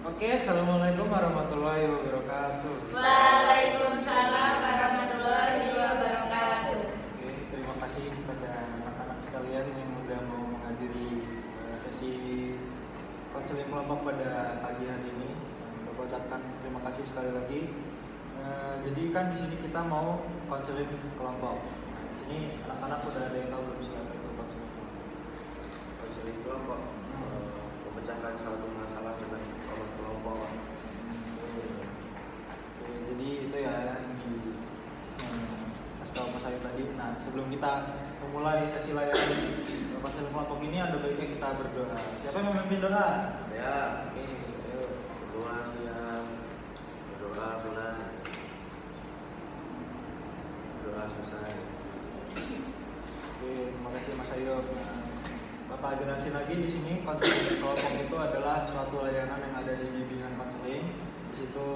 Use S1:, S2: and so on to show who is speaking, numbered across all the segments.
S1: Oke, assalamualaikum warahmatullahi wabarakatuh.
S2: Waalaikumsalam warahmatullahi wabarakatuh.
S1: Oke, terima kasih kepada anak-anak sekalian yang sudah mau menghadiri sesi konseling kelompok pada pagi hari ini. Bapak ucapkan terima kasih sekali lagi. Jadi kan di sini kita mau konseling kelompok. Di sini anak-anak udah ada yang tahu belum sih apa itu konseling kelompok?
S3: Konseling kelompok memecahkan suatu masalah dengan kelompok.
S1: Oke, jadi itu ya yang di kasih tahu Mas Ayu tadi. Nah, sebelum kita memulai sesi layanan konseling kelompok ini, ada baiknya kita berdoa. Siapa yang memimpin doa?
S3: Ya,
S1: Oke, ayo.
S3: berdoa siang, berdoa mulai, berdoa selesai.
S1: Oke, terima kasih Mas Ayu. Nah, Bapak jelasin lagi di sini konseling kelompok itu adalah suatu layanan yang ada di bimbingan konseling. Di situ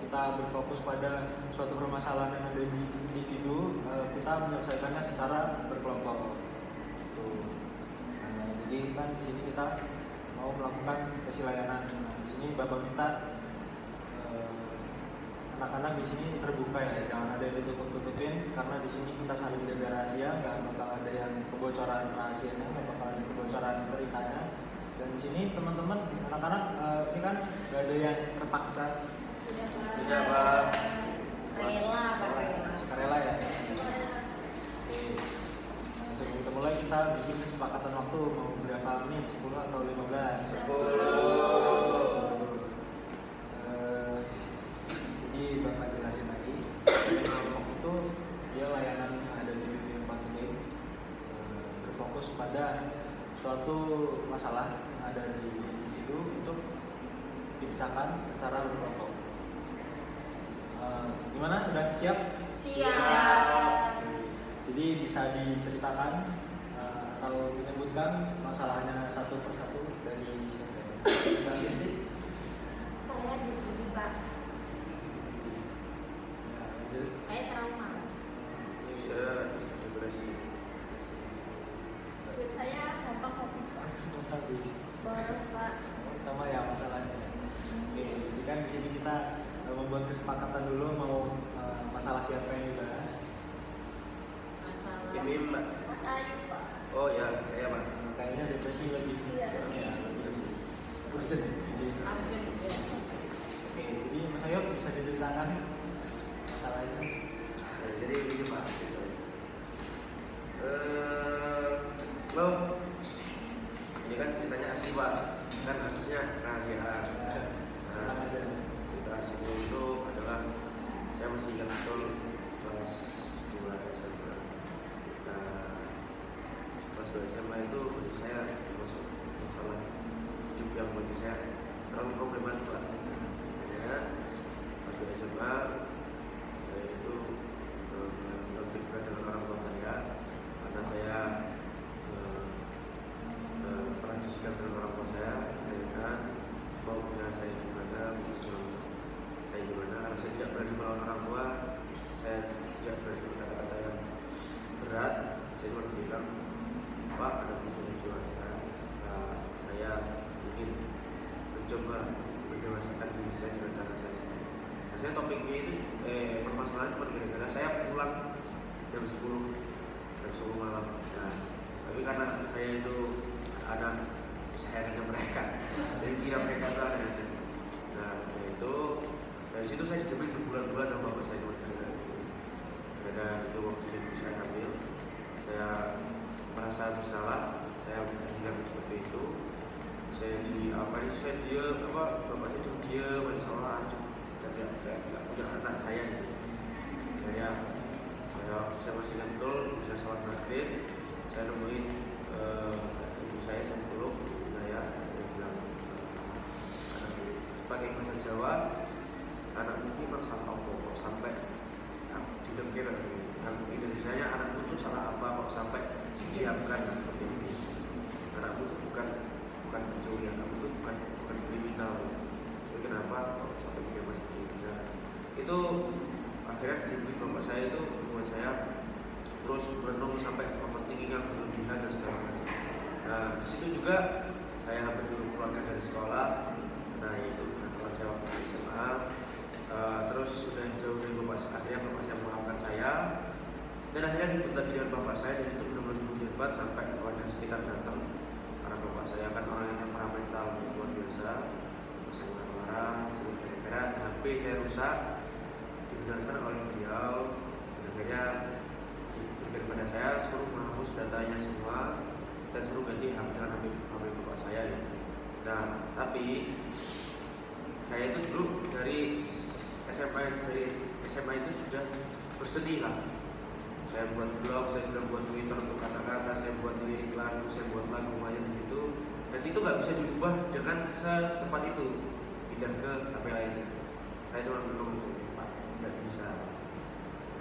S1: kita berfokus pada suatu permasalahan yang ada di individu, kita menyelesaikannya secara berkelompok. Tuh. Nah, jadi kan di sini kita mau melakukan sesi layanan. Nah, di sini Bapak minta anak-anak di sini terbuka ya, jangan ada yang ditutup-tutupin karena di sini kita saling jaga rahasia, nggak bakal ada yang kebocoran rahasianya, nggak bakal ada kebocoran ceritanya. Dan di sini teman-teman, anak-anak ini kan nggak ada yang terpaksa.
S3: Tidak, Pak.
S2: Rela, Pak, rela.
S1: Sukarela ya. Oke. Sebelum kita mulai kita bikin kesepakatan waktu mau berapa menit, 10 atau 15?
S3: 10.
S1: Jadi Bapak jelasin lagi, kelompok itu dia layanan yang ada di bimbingan konseling, berfokus pada suatu masalah yang ada di individu untuk dipecahkan secara berkelompok. Gimana? Udah siap?
S2: Siap.
S1: Jadi bisa diceritakan atau menyebutkan masalahnya satu persatu dari siapa ya? Sih?
S2: Saya dibully, Pak.
S1: Ya, lanjut.
S2: Saya trauma.
S3: Saya depresi.
S2: Duit saya gampang habis, Pak.
S1: Habis.
S2: Boros, Pak.
S1: Sama ya masalahnya. Oke, jadi kan di sini kita membuat kesepakatan dulu mau masalah siapa yang dibahas.
S2: Masalah.
S3: Ini Mbak.
S2: Mas Ayu, Pak.
S3: Oh ya, saya Pak.
S1: Kayaknya depresi lebih
S2: Iya.
S1: ya, lebih urgent.
S2: Arjun, ya.
S1: Oke, jadi Mas Ayo bisa diceritakan masalahnya.
S3: Nah, jadi begini Pak. Lo, ini kan ceritanya asli Pak. Kan asasnya rahasiaan.
S1: Tenang aja.
S3: Cerita aslinya itu adalah saya masih ingat betul kelas 2 SMA. Nah, kelas 2 SMA itu bagi saya termasuk masalah hidup yang bagi saya terlalu problematik Pak. Makanya kelas 2 SMA saya itu berpikir dengan orang tua saya karena saya pernah disidang dengan orang tua saya dengan maunya saya gimana, saya gimana, karena saya tidak berani melawan orang tua, saya tidak berani berkata-kata yang berat, saya cuma bilang Pak ada masalah jiwa saya, saya ingin mencoba mendewasakan diri saya dengan cara saya sendiri. Nah, saya topiknya itu permasalahan cuma gara-gara saya pulang jam 10 malam. Nah, tapi karena saya itu anak kesayangannya mereka, jadi kira mereka itu anaknya. Nah, itu dari situ saya didemin berbulan-bulan sama bapak saya cuma gara-gara itu waktu itu saya hamil, saya merasa bersalah, saya meninggal seperti itu. Saya dia bapak saya cuma dia bersalah, dan nggak punya anak saya gitu. Dan ya, saya masih ingat betul bisa sholat maghrib, saya nemuin ibu saya peluk saya bilang pakai bahasa Jawa, anakmu ini masalah apa kok sampai didengkir Indonesia nya anakmu itu salah apa kok sampai didiamkan seperti ini. Anakmu itu bukan pencuri, anakmu itu bukan kriminal. Jadi kenapa kok sampai didiamkan seperti ini? Nah, itu akhirnya diberi bapak saya itu membuat saya terus berenung sampai overthinking yang berlebihan dan segala macam. Nah, di situ juga saya hampir dulu keluarga dari sekolah. Nah, ribut lagi dengan bapak saya dan itu benar-benar hebat sampai warga sekitar datang karena bapak saya kan orang yang temperamental luar biasa. Saya marah-marah, kira-kira HP saya rusak, dibenarkan oleh beliau dan akhirnya diberikan kepada saya suruh menghapus datanya semua dan suruh ganti dengan HP bapak saya ya. Nah tapi saya itu dulu dari SMA itu sudah bersedih lah. Saya buat blog, saya sudah buat Twitter untuk kata-kata, saya buat lirik lagu, saya buat lagu banyak gitu. Dan itu nggak bisa diubah dengan secepat itu pindah ke HP lainnya. Saya cuma bilang Pak, nggak bisa.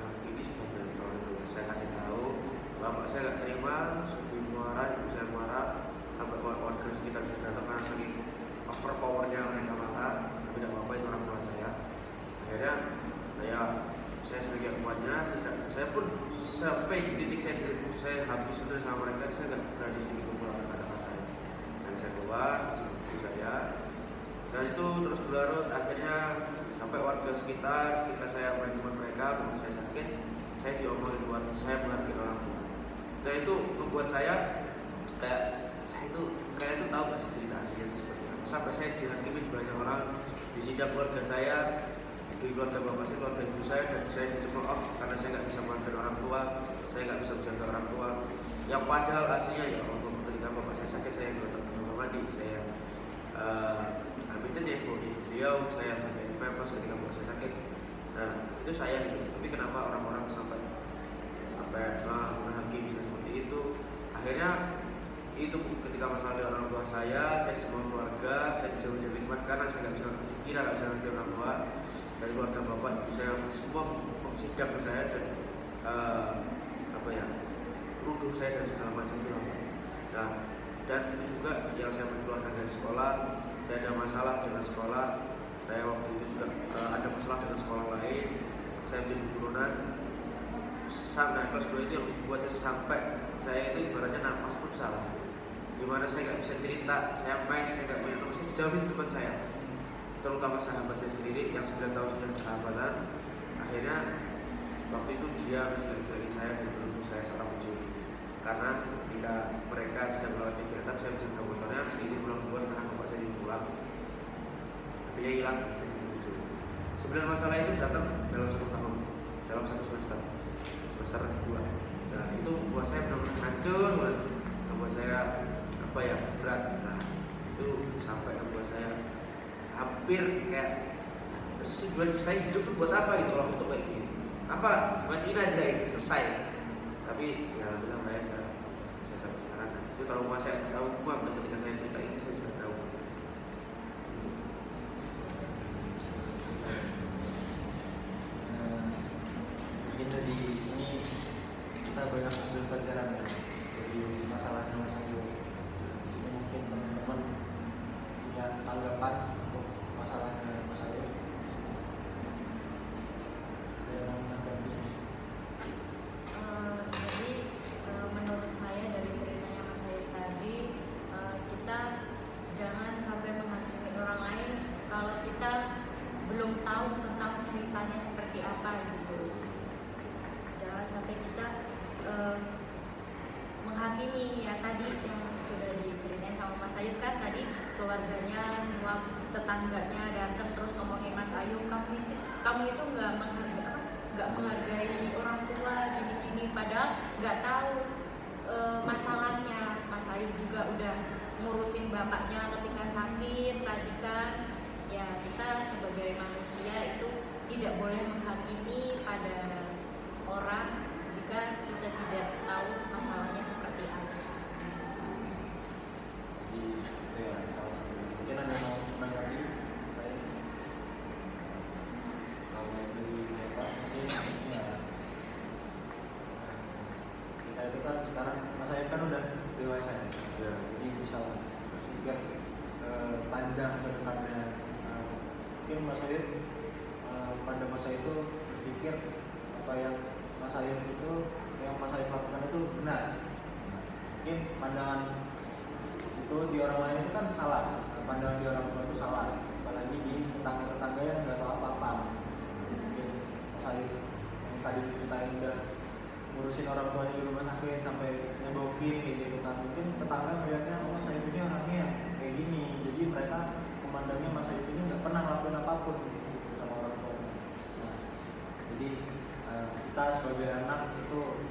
S3: Nah ini sudah dari tahun dulu. Saya kasih tahu, bapak saya nggak terima, sudah marah, ibu saya marah, sampai warga sekitar sudah datang karena saking overpowernya mereka marah. Tapi tidak apa-apa itu orang tua saya. Akhirnya saya sebagai kuatnya, saya pun sampai di titik saya habis benar sama mereka, saya nggak berani sedikit mengeluarkan kata-kata. Dan saya keluar, ibu saya, dan itu terus berlarut. Akhirnya sampai warga sekitar, ketika saya menjemput mereka, bahwa saya sakit, saya diomongin buat saya menghargai orang tua. Dan itu membuat saya kayak tahu nggak sih cerita aslinya seperti apa. Sampai saya dihakimi banyak orang di sidang keluarga saya, di keluarga bapak saya, keluarga ibu saya, dan saya dicemooh karena saya nggak bisa menghargai orang tua, saya nggak bisa menjaga orang tua. Yang padahal aslinya ya Allah, ketika bapak saya sakit, saya datang ke kamar mandi, saya aminnya beliau, saya pakai pampers ketika bapak saya sakit. Nah itu saya gitu. Tapi kenapa orang-orang sampai menghakimi seperti itu? Akhirnya itu ketika masalah orang tua saya semua keluarga, saya dijauhi dari nikmat karena saya nggak bisa dikira nggak bisa menghargai orang tua. Dari keluarga bapak ibu saya semua mengsidang ke saya dan menuduh saya dan segala macam itu. Nah dan itu juga yang saya mengeluarkan dari sekolah. Saya ada masalah dengan sekolah. Saya waktu itu juga ada masalah dengan sekolah lain. Saya menjadi turunan sampai kelas 2 itu yang membuat saya sampai saya itu ibaratnya nafas pun salah. Dimana saya nggak bisa cerita, saya main, saya nggak punya teman, saya dijauhin teman saya, terutama sahabat saya sendiri yang 9 tahun sudah bersahabatan. Akhirnya waktu itu dia menjelek-jelekin saya dan menuduh saya salah mencuri karena ketika mereka sedang melakukan kegiatan, saya menjaga motornya, saya izin pulang duluan karena bapak saya pulang, tapi dia hilang, saya mencuri. Sebenarnya masalah itu datang dalam 1 tahun, dalam 1 semester 2. Nah itu buat saya benar-benar hancur, buat saya berat. Nah itu sampai membuat saya hampir kayak tujuan saya hidup itu buat apa gitu kalau untuk kayak gini, apa matiin aja itu selesai. Tapi ya alhamdulillah saya bisa sampai sekarang. Itu trauma saya tahu dan ketika saya cerita ini saya sudah tahu.
S1: Mungkin dari ini kita banyak ambil pelajaran ya dari masalahnya Mas Ayu. Di sini mungkin teman-teman punya tanggapan untuk masalahnya Mas Ayu.
S2: Jadi menurut saya dari ceritanya Mas Ayu tadi, kita jangan sampai menghakimi orang lain kalau kita belum tahu tentang ceritanya seperti apa gitu. Jangan sampai kita menghakimi ya tadi yang sudah diceritain sama Mas Ayu kan tadi, keluarganya semua tetangganya datang terus ngomongin Mas Ayu, kamu itu nggak menghargai orang tua gini-gini, padahal nggak tahu masalahnya. Mas Ayu juga udah ngurusin bapaknya ketika sakit tadi kan. Ya kita sebagai manusia itu tidak boleh menghakimi pada orang jika kita tidak tahu masalahnya seperti apa.
S1: Jadi itu ya salah satu. Mungkin ada yang mau menanggapi? Baik. Kalau dari Bapak mungkin ya. Kita itu kan sekarang Mas Ayu kan udah dewasa ya. Jadi bisa berpikir panjang ke depannya. Mungkin Mas Ayu pada masa itu berpikir apa yang Mas Ayu itu yang Mas Ayu lakukan itu benar. Mungkin pandangan itu di orang lain itu kan salah, pandangan di orang tua itu salah, apalagi di tetangga-tetangga yang nggak tahu apa-apa. Mungkin Mas Ayu yang tadi diceritain udah ngurusin orang kita sebagai anak itu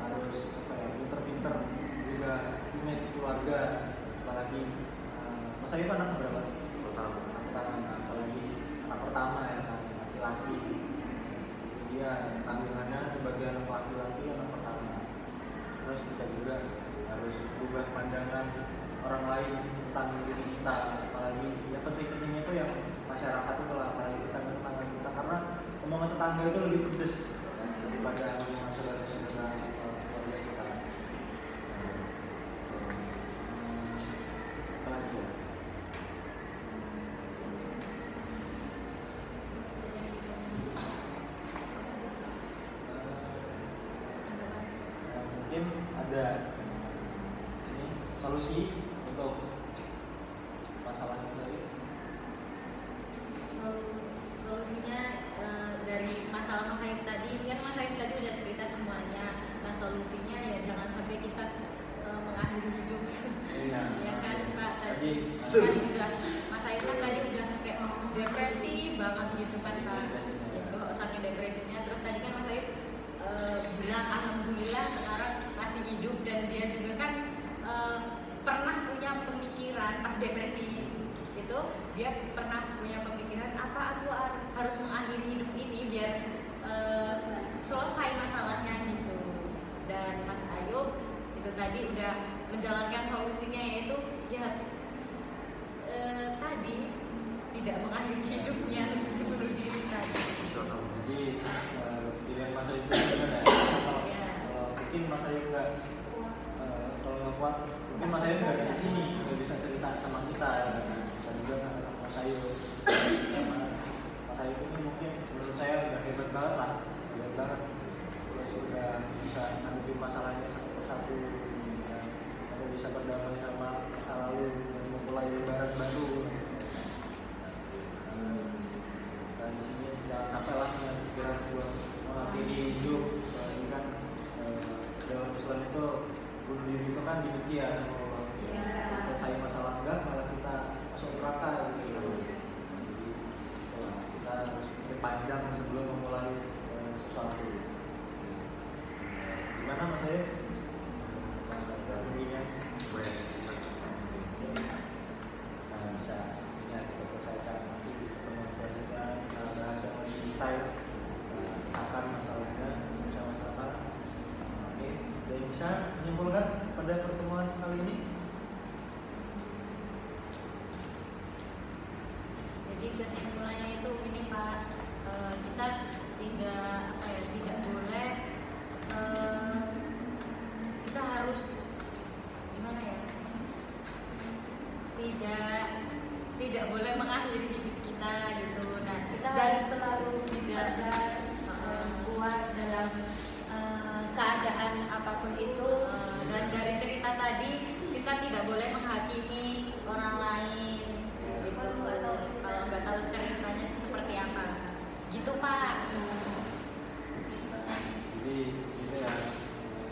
S1: harus apa ya, pinter-pinter juga image keluarga, apalagi Mas Ayu anak berapa?
S3: Pertama.
S1: Apalagi anak pertama ya kan, laki-laki. Dia tanggungannya sebagai anak laki-laki, anak pertama. Terus kita juga harus berubah pandangan orang lain tentang diri kita, apalagi yang penting-pentingnya itu yang masyarakat itu lah, apalagi tetangga kita, karena omongan tetangga itu lebih pedes daripada omongan saudara-saudara keluarga kita. Apa lagi ya? Mungkin ada ini solusi untuk masalahnya tadi.
S2: Solusinya dari masalah Mas Aib tadi, kan Mas Aib tadi udah cerita semuanya. Nah solusinya ya jangan sampai kita mengakhiri hidup.
S1: Iya.
S2: Ya kan Pak
S1: Tadi
S2: kan udah Mas Aib kan tadi udah kayak depresi banget gitu kan Pak. Itu saking depresinya. Terus tadi kan Mas Aib bilang alhamdulillah sekarang masih hidup, dan dia juga kan pernah punya pemikiran pas depresi itu, dia pernah punya pemikiran apa aku harus mengakhiri hidup ini biar selesai masalahnya gitu. Dan Mas Ayub itu tadi udah menjalankan solusinya, yaitu ya tadi tidak mengakhiri hidupnya seperti bunuh diri tadi.
S1: jadi pilihan Mas Ayu itu benar ya. Kalau mungkin Mas Ayu nggak kalau nggak kuat, mungkin Mas Ayu nggak di sini, nggak bisa cerita sama kita ya. Dan juga Mas Ayu sama Mas Ayu ini mungkin menurut saya udah hebat banget lah, hebat banget. Terus udah bisa ngadepin masalahnya satu persatu, ya. Udah bisa berdamai sama masa lalu dan memulai lebaran baru. Dan di sini jangan sampai lah dengan pikiran buat mengakhiri hidup. Ini kan dalam Islam itu bunuh diri itu kan dibenci ya sama Allah. Selesai masalah enggak malah kita masuk neraka gitu. Jadi kita harus pikir panjang sebelum memulai sesuatu. Gimana Mas Ayu? Mas begini nah, bisa ya, kita selesaikan nanti di pertemuan selanjutnya, kita bahas yang lebih detail akan masalahnya bersama-sama. Oke, dan bisa menyimpulkan pada pertemuan kali ini.
S2: Jadi kesimpulannya itu ini Pak, kita tidak boleh kita harus gimana ya, tidak boleh mengakhiri hidup kita gitu. Nah
S4: Kita
S2: dan
S4: harus selalu
S2: tidak
S4: sadar, kuat dalam keadaan apapun itu.
S2: dan dari cerita tadi kita tidak boleh menghakimi orang lain gitu. Kalau nggak tahu ceritanya seperti apa gitu Pak.
S1: Jadi ini ya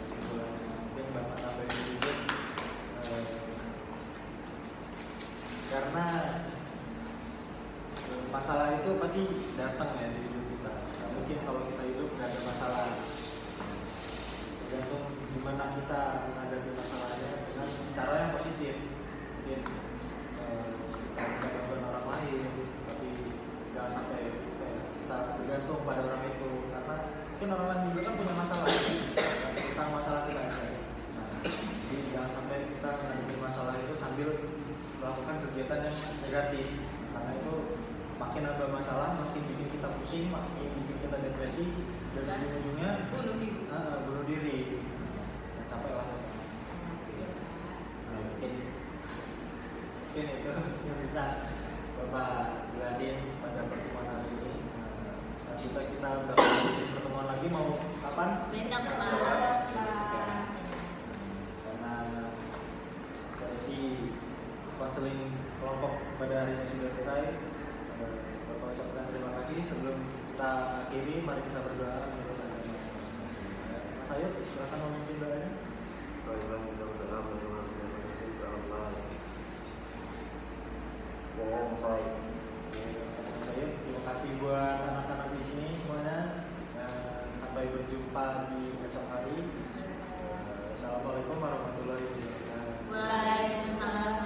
S1: kesimpulannya, mungkin Bapak nambahin sedikit karena masalah itu pasti datang ya di hidup kita. Nah, mungkin kalau kita hidup nggak ada masalah, tergantung gimana kita menghadapi masalahnya dengan cara yang positif. Mungkin kita tidak gangguan orang lain, tapi jangan sampai kita bergantung pada orang itu, karena mungkin orang lain juga kan punya masalah tentang masalah kita aja. Nah, jadi jangan sampai kita menghadapi masalah itu sambil melakukan kegiatan yang negatif, karena itu makin ada masalah makin bikin kita pusing, makin bikin kita depresi, dan ujung-ujungnya bunuh diri. Dan sampai lah. Nah, mungkin itu yang bisa Bapak jelasin pada pertemuan hari ini. Selanjutnya kita udah pertemuan lagi, mau kapan?
S2: Besok
S4: Besok,
S2: Pak.
S1: Karena sesi konseling kelompok pada hari ini sudah selesai. Bapak ucapkan terima kasih. Sebelum kita akhiri, mari kita berdoa menurut agama. Mas Ayu, silakan memimpin doanya.
S3: Baiklah, kita berdoa berdoa terima kasih kepada Allah.
S1: Mas Ayu, terima kasih buat anak-anak di sini semuanya. Sampai sampai berjumpa di esok hari. Assalamualaikum warahmatullahi wabarakatuh.
S2: Waalaikumsalam